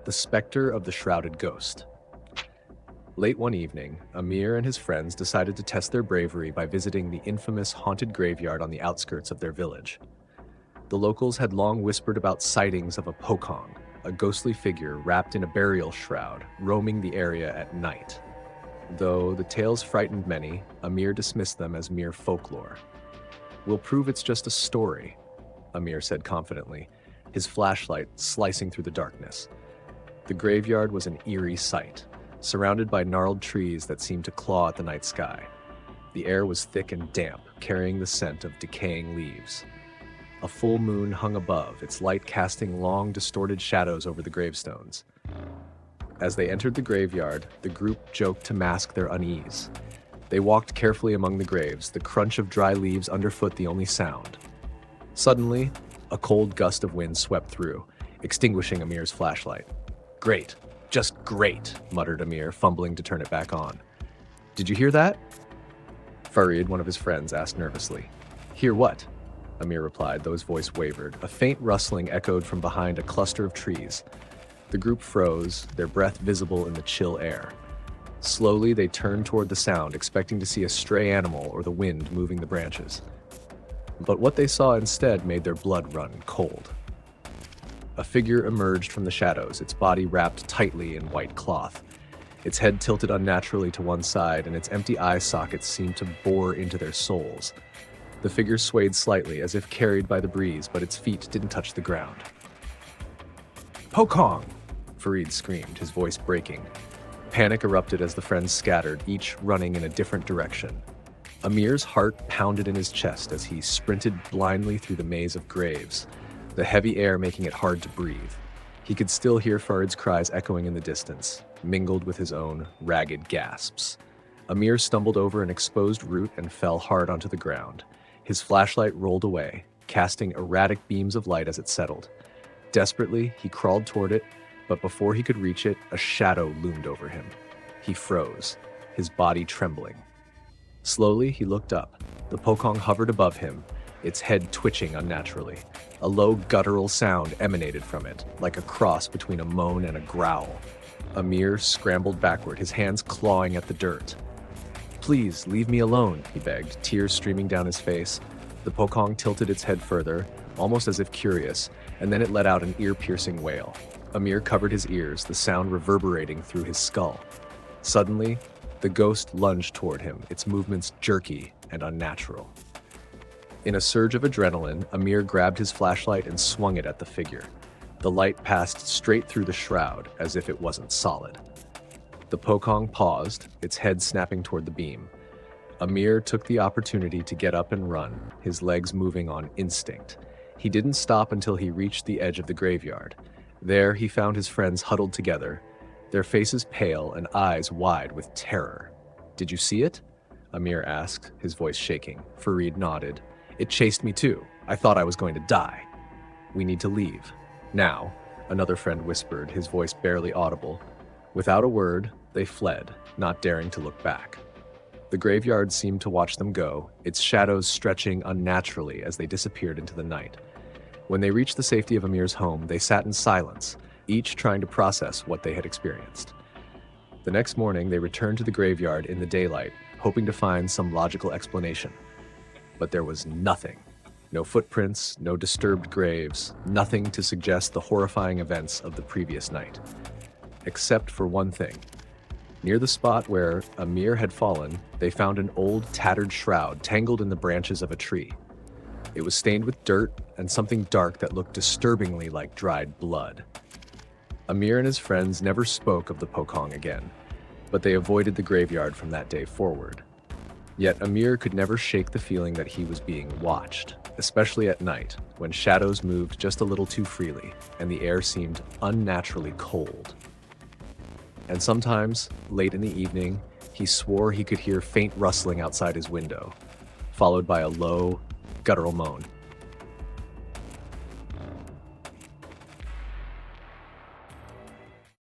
The Specter of the Shrouded Ghost. Late one evening, Amir and his friends decided to test their bravery by visiting the infamous haunted graveyard on the outskirts of their village. The locals had long whispered about sightings of a pokong, a ghostly figure wrapped in a burial shroud, roaming the area at night. Though the tales frightened many, Amir dismissed them as mere folklore. "We'll prove it's just a story," Amir said confidently, his flashlight slicing through the darkness. The graveyard was an eerie sight, surrounded by gnarled trees that seemed to claw at the night sky. The air was thick and damp, carrying the scent of decaying leaves. A full moon hung above, its light casting long, distorted shadows over the gravestones. As they entered the graveyard, the group joked to mask their unease. They walked carefully among the graves, the crunch of dry leaves underfoot the only sound. Suddenly, a cold gust of wind swept through, extinguishing Amir's flashlight. "Great, just great," muttered Amir, fumbling to turn it back on. "Did you hear that?" Farid, one of his friends, asked nervously. "Hear what?" Amir replied, though his voice wavered. A faint rustling echoed from behind a cluster of trees. The group froze, their breath visible in the chill air. Slowly, they turned toward the sound, expecting to see a stray animal or the wind moving the branches. But what they saw instead made their blood run cold. A figure emerged from the shadows, its body wrapped tightly in white cloth. Its head tilted unnaturally to one side, and its empty eye sockets seemed to bore into their souls. The figure swayed slightly, as if carried by the breeze, but its feet didn't touch the ground. "Pokong!" Farid screamed, his voice breaking. Panic erupted as the friends scattered, each running in a different direction. Amir's heart pounded in his chest as he sprinted blindly through the maze of graves, the heavy air making it hard to breathe. He could still hear Farid's cries echoing in the distance, mingled with his own ragged gasps. Amir stumbled over an exposed root and fell hard onto the ground. His flashlight rolled away, casting erratic beams of light as it settled. Desperately, he crawled toward it, but before he could reach it, a shadow loomed over him. He froze, his body trembling. Slowly, he looked up. The pokong hovered above him, its head twitching unnaturally. A low guttural sound emanated from it, like a cross between a moan and a growl. Amir scrambled backward, his hands clawing at the dirt. "Please, leave me alone," he begged, tears streaming down his face. The pokong tilted its head further, almost as if curious, and then it let out an ear-piercing wail. Amir covered his ears, the sound reverberating through his skull. Suddenly, the ghost lunged toward him, its movements jerky and unnatural. In a surge of adrenaline, Amir grabbed his flashlight and swung it at the figure. The light passed straight through the shroud, as if it wasn't solid. The pokong paused, its head snapping toward the beam. Amir took the opportunity to get up and run, his legs moving on instinct. He didn't stop until he reached the edge of the graveyard. There, he found his friends huddled together, their faces pale and eyes wide with terror. "Did you see it?" Amir asked, his voice shaking. Farid nodded. "It chased me too. I thought I was going to die." "We need to leave. Now," another friend whispered, his voice barely audible. Without a word, they fled, not daring to look back. The graveyard seemed to watch them go, its shadows stretching unnaturally as they disappeared into the night. When they reached the safety of Amir's home, they sat in silence, each trying to process what they had experienced. The next morning, they returned to the graveyard in the daylight, hoping to find some logical explanation. But there was nothing. No footprints, no disturbed graves, nothing to suggest the horrifying events of the previous night. Except for one thing. Near the spot where Amir had fallen, they found an old, tattered shroud tangled in the branches of a tree. It was stained with dirt and something dark that looked disturbingly like dried blood. Amir and his friends never spoke of the pokong again, but they avoided the graveyard from that day forward. Yet Amir could never shake the feeling that he was being watched, especially at night, when shadows moved just a little too freely and the air seemed unnaturally cold. And sometimes, late in the evening, he swore he could hear faint rustling outside his window, followed by a low, guttural moan.